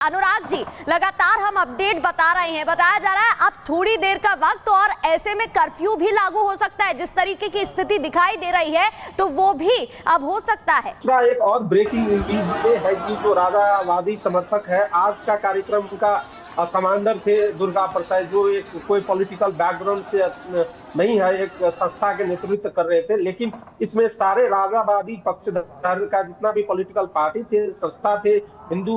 अनुराग जी, लगातार हम अपडेट बता रहे हैं, बताया जा रहा है अब थोड़ी देर का वक्त और ऐसे में कर्फ्यू भी लागू हो सकता है। जिस तरीके की स्थिति दिखाई दे रही है तो वो भी अब हो सकता है। एक और ब्रेकिंग न्यूज ये है कि जो राजावादी समर्थक है, आज का कार्यक्रम का कमांडर थे दुर्गा प्रसाद, जो एक कोई पॉलिटिकल बैकग्राउंड से नहीं है, एक संस्था के नेतृत्व कर रहे थे। लेकिन इसमें सारे राजावादी पक्षधर का जितना भी पॉलिटिकल पार्टी थे, संस्था थे, हिंदू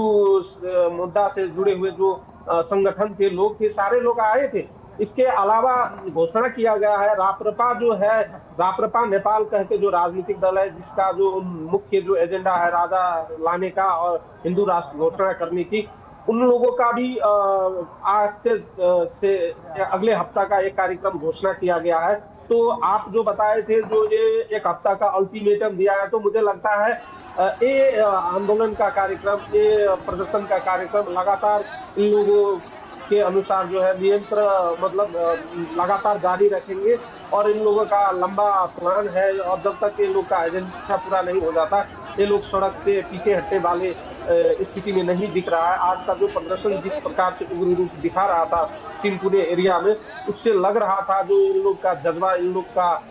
मुद्दा से जुड़े हुए जो संगठन थे, लोग थे, सारे लोग आए थे। इसके अलावा घोषणा किया गया है, राप्रपा जो है, राप्रपा नेपाल कह के जो राजनीतिक दल है, जिसका जो मुख्य जो एजेंडा है राजा लाने का और हिंदू राष्ट्र घोषणा करने की, उन लोगों का भी आज से अगले हफ्ता का एक कार्यक्रम घोषणा किया गया है। तो आप जो बताए थे, जो ये एक हफ्ता का अल्टीमेटम दिया है, तो मुझे लगता है ये आंदोलन का कार्यक्रम, ये प्रदर्शन का कार्यक्रम लगातार इन लोगों के अनुसार जो है नियंत्रण मतलब लगातार जारी रखेंगे। और इन लोगों का लंबा प्लान है, और जब तक ये लोग का एजेंडा पूरा नहीं हो जाता, ये लोग सड़क से पीछे हटने वाले स्थिति में नहीं दिख रहा है। आज का जो प्रदर्शन जिस प्रकार से उग्र रूप दिखा रहा था तीनपुरे एरिया में, उससे लग रहा था जो इन लोग का जज्बा, इन लोग का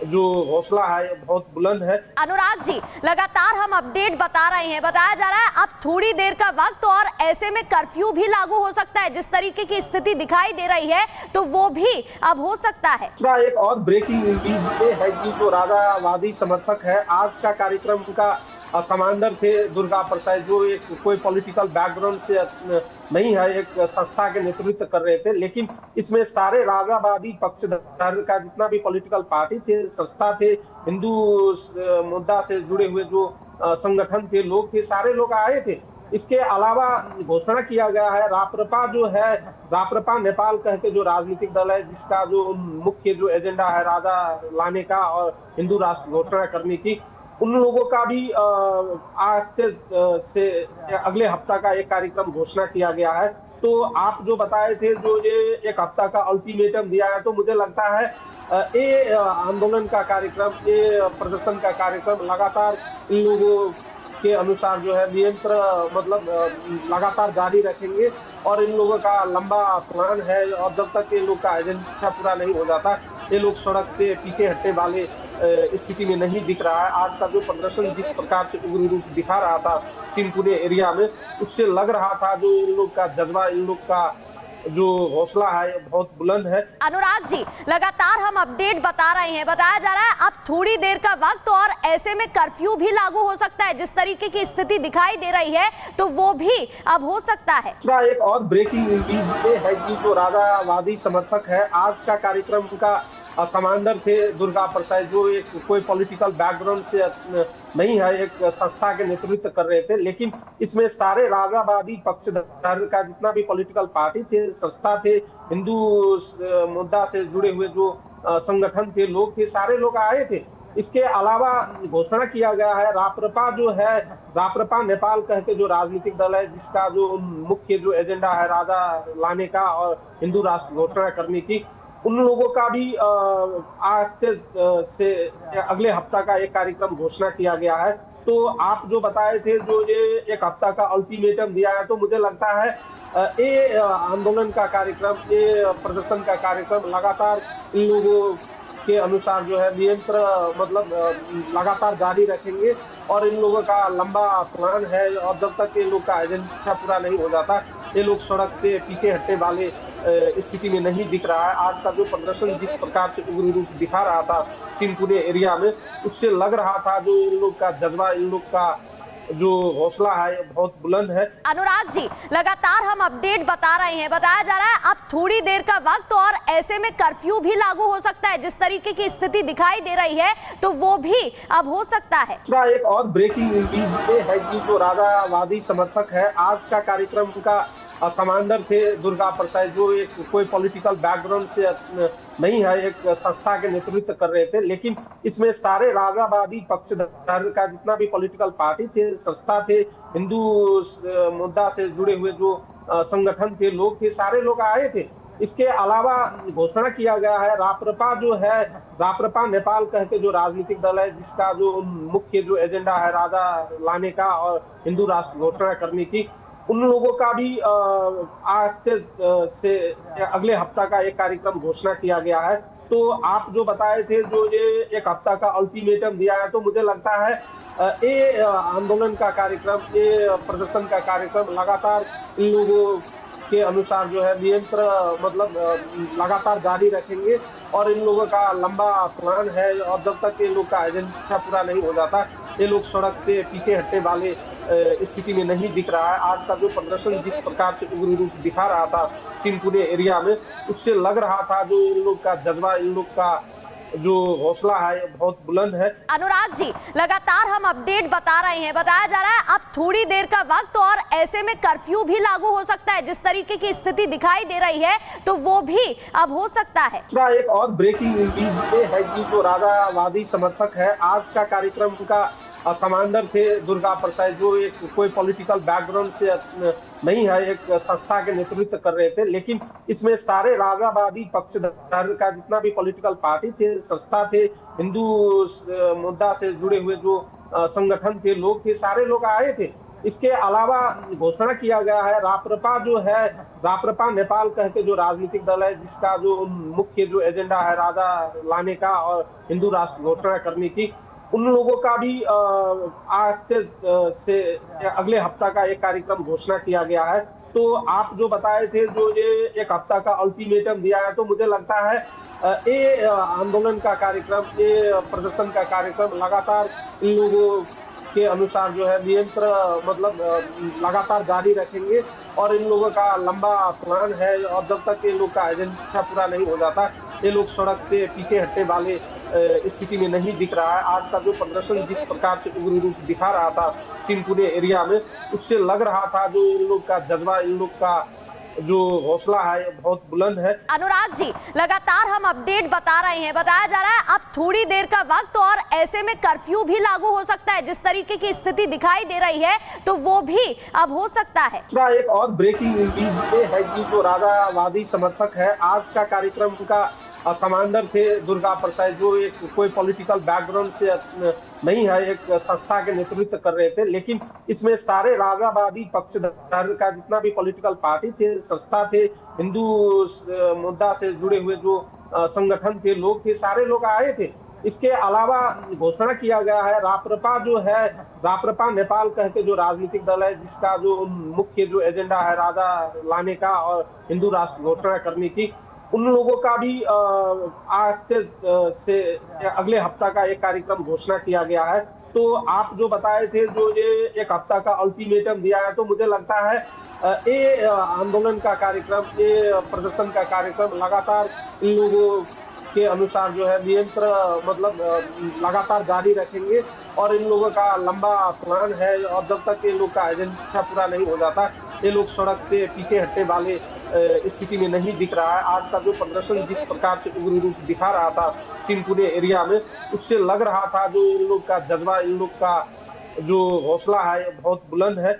जो हौसला है बहुत बुलंद है। अनुराग जी, लगातार हम अपडेट बता रहे हैं, बताया जा रहा है अब थोड़ी देर का वक्त और ऐसे में कर्फ्यू भी लागू हो सकता है। जिस तरीके की स्थिति दिखाई दे रही है तो वो भी अब हो सकता है। एक और ब्रेकिंग न्यूज ये है कि जो राजावादी समर्थक है, आज का कार्यक्रम का कमांडर थे दुर्गा प्रसाद, जो एक कोई पॉलिटिकल बैकग्राउंड से नहीं है, एक संस्था के नेतृत्व कर रहे थे। लेकिन इसमें सारे राजावादी पक्षधर का जितना भी पॉलिटिकल पार्टी थे, संस्था थे, हिंदू मुद्दा से जुड़े हुए जो संगठन थे, लोग थे, सारे लोग आए थे। इसके अलावा घोषणा किया गया है, राप्रपा जो है, राप्रपा नेपाल कह के जो राजनीतिक दल है, जिसका जो मुख्य जो एजेंडा है राजा लाने का और हिंदू राष्ट्र घोषणा करने की, उन लोगों का भी आज से अगले हफ्ता का एक कार्यक्रम घोषणा किया गया है। तो आप जो बताए थे, जो ये एक हफ्ता का अल्टीमेटम दिया है, तो मुझे लगता है ये आंदोलन का कार्यक्रम, ये प्रदर्शन का कार्यक्रम लगातार इन लोगों के अनुसार जो है नियंत्रण मतलब लगातार जारी रखेंगे। और इन लोगों का लंबा प्लान है, और जब तक ये लोग का एजेंडा पूरा नहीं हो जाता, ये लोग सड़क से पीछे हटने वाले स्थिति में नहीं दिख रहा है। आज का जो प्रदर्शन जिस प्रकार से उग्र रूप दिखा रहा था तीनपुरे एरिया में, उससे लग रहा था जो इन लोग का जज्बा, इन लोग का जो हौसला है बहुत बुलंद है। अनुराग जी, लगातार हम अपडेट बता रहे हैं, बताया जा रहा है अब थोड़ी देर का वक्त और ऐसे में कर्फ्यू भी लागू हो सकता है। जिस तरीके की स्थिति दिखाई दे रही है तो वो भी अब हो सकता है। एक और ब्रेकिंग न्यूज ये है कि जो राजावादी समर्थक है, आज का कार्यक्रम का कमांडर थे दुर्गा प्रसाद, जो एक कोई पॉलिटिकल बैकग्राउंड से नहीं है, एक संस्था के नेतृत्व कर रहे थे। लेकिन इसमें सारे राजावादी पक्षधर का जितना भी पॉलिटिकल पार्टी थे, संस्था थे, हिंदू मुद्दा से जुड़े हुए जो संगठन थे, लोग थे, सारे लोग आए थे। इसके अलावा घोषणा किया गया है, राप्रपा जो है, राप्रपा नेपाल कह के जो राजनीतिक दल है, जिसका जो मुख्य जो एजेंडा है राजा लाने का और हिंदू राष्ट्र घोषणा करने की, उन लोगों का भी आज से अगले हफ्ता का एक कार्यक्रम घोषणा किया गया है। तो आप जो बताए थे, जो ये एक हफ्ता का अल्टीमेटम दिया है, तो मुझे लगता है ये आंदोलन का कार्यक्रम, ये प्रदर्शन का कार्यक्रम लगातार इन लोगों के अनुसार जो है नियंत्रण मतलब लगातार जारी रखेंगे। और इन लोगों का लंबा प्लान है, और जब तक ये लोग का एजेंडा पूरा नहीं हो जाता, ये लोग सड़क से पीछे हटने वाले स्थिति में नहीं दिख रहा है। आज का जो प्रदर्शन जिस प्रकार से उग्र रूप दिखा रहा था तीनपुरे एरिया में, उससे लग रहा था जो इन लोग का जज्बा, इन लोग का जो हौसला है बहुत बुलंद है। अनुराग जी, लगातार हम अपडेट बता रहे हैं, बताया जा रहा है अब थोड़ी देर का वक्त और ऐसे में कर्फ्यू भी लागू हो सकता है। जिस तरीके की स्थिति दिखाई दे रही है तो वो भी अब हो सकता है। एक और ब्रेकिंग न्यूज ये है कि जो राजावादी समर्थक है, आज का कार्यक्रम का कमांडर थे दुर्गा प्रसाद, जो एक कोई पॉलिटिकल बैकग्राउंड से नहीं है, एक संस्था के नेतृत्व कर रहे थे। लेकिन इसमें सारे राजावादी पक्षधर का जितना भी पॉलिटिकल पार्टी थे, संस्था थे, हिंदू मुद्दा से जुड़े हुए जो संगठन थे, लोग थे, सारे लोग आए थे। इसके अलावा घोषणा किया गया है, राप्रपा जो है, राप्रपा नेपाल कह के जो राजनीतिक दल है, जिसका जो मुख्य जो एजेंडा है राजा लाने का और हिंदू राष्ट्र घोषणा करने की, उन लोगों का भी आज से अगले हफ्ता का एक कार्यक्रम घोषणा किया गया है। तो आप जो बताए थे, जो ये एक हफ्ता का अल्टीमेटम दिया है, तो मुझे लगता है ये आंदोलन का कार्यक्रम, ये प्रदर्शन का कार्यक्रम लगातार इन लोगों के अनुसार जो है मतलब लगातार जारी रखेंगे। और इन लोगों का लंबा प्लान है, और जब तक ये लोग का एजेंडा पूरा नहीं हो जाता, ये लोग सड़क से पीछे हटने वाले स्थिति में नहीं दिख रहा है। आज का जो प्रदर्शन जिस प्रकार से उग्र रूप दिखा रहा था टिनकुने एरिया में, उससे लग रहा था जो इन लोग का जज्बा, इन लोग का जो हौसला है बहुत बुलंद है। अनुराग जी, लगातार हम अपडेट बता रहे हैं, बताया जा रहा है अब थोड़ी देर का वक्त और ऐसे में कर्फ्यू भी लागू हो सकता है। जिस तरीके की स्थिति दिखाई दे रही है तो वो भी अब हो सकता है। एक और ब्रेकिंग न्यूज ये है कि जो राजावादी समर्थक है, आज का कार्यक्रम का कमांडर थे दुर्गा प्रसाद, जो एक कोई पॉलिटिकल बैकग्राउंड से नहीं है, एक संस्था के नेतृत्व कर रहे थे। लेकिन इसमें सारे राजावादी पक्षधर का जितना भी पॉलिटिकल पार्टी थे, संस्था थे, हिंदू मुद्दा से जुड़े हुए जो संगठन थे, लोग थे, सारे लोग आए थे। इसके अलावा घोषणा किया गया है, राप्रपा जो है, राप्रपा नेपाल कह के जो राजनीतिक दल है, जिसका जो मुख्य जो एजेंडा है राजा लाने का और हिंदू राष्ट्र घोषणा करने की, उन लोगों का भी आज से अगले हफ्ता का एक कार्यक्रम घोषणा किया गया है। तो आप जो बताए थे, जो ये एक हफ्ता का अल्टीमेटम दिया है, तो मुझे लगता है ये आंदोलन का कार्यक्रम, ये प्रदर्शन का कार्यक्रम लगातार इन लोगों के अनुसार जो है मतलब लगातार जारी रखेंगे। और इन लोगों का लंबा प्लान है, और जब तक ये लोग का एजेंडा पूरा नहीं हो जाता, ये लोग सड़क से पीछे हटने वाले स्थिति में नहीं दिख रहा है। आज का जो प्रदर्शन जिस प्रकार से उग्र रूप दिखा रहा था टिनकुने एरिया में, उससे लग रहा था जो इन लोग का जज्बा, इन लोग का जो हौसला है बहुत बुलंद है। अनुराग जी, लगातार हम अपडेट बता रहे हैं, बताया जा रहा है अब थोड़ी देर का वक्त और ऐसे में कर्फ्यू भी लागू हो सकता है। जिस तरीके की स्थिति दिखाई दे रही है तो वो भी अब हो सकता है। एक और ब्रेकिंग न्यूज ये है कि जो राजावादी समर्थक है, आज का कार्यक्रम का कमांडर थे दुर्गा प्रसाद, जो एक कोई पॉलिटिकल बैकग्राउंड से नहीं है, एक संस्था के नेतृत्व कर रहे थे। लेकिन इसमें सारे राजावादी पक्षधर का जितना भी पॉलिटिकल पार्टी थे, संस्था थे, हिंदू मुद्दा से जुड़े हुए जो संगठन थे, लोग थे, सारे लोग आए थे। इसके अलावा घोषणा किया गया है, राप्रपा जो है, राप्रपा नेपाल कह के जो राजनीतिक दल है, जिसका जो मुख्य जो एजेंडा है राजा लाने का और हिंदू राष्ट्र घोषणा करने की, उन लोगों का भी आज से अगले हफ्ता का एक कार्यक्रम घोषणा किया गया है। तो आप जो बताए थे, जो ये एक हफ्ता का अल्टीमेटम दिया है, तो मुझे लगता है ये आंदोलन का कार्यक्रम, ये प्रदर्शन का कार्यक्रम लगातार इन लोगों के अनुसार जो है मतलब लगातार जारी रखेंगे। और इन लोगों का लंबा प्लान है, और जब तक ये लोग का एजेंडा पूरा नहीं हो जाता, ये लोग सड़क से पीछे हटने वाले स्थिति में नहीं दिख रहा है। आज का जो प्रदर्शन जिस प्रकार से उग्र रूप दिखा रहा था टिनकुने एरिया में, उससे लग रहा था जो इन लोग का जज्बा, इन लोग का जो हौसला है बहुत बुलंद है।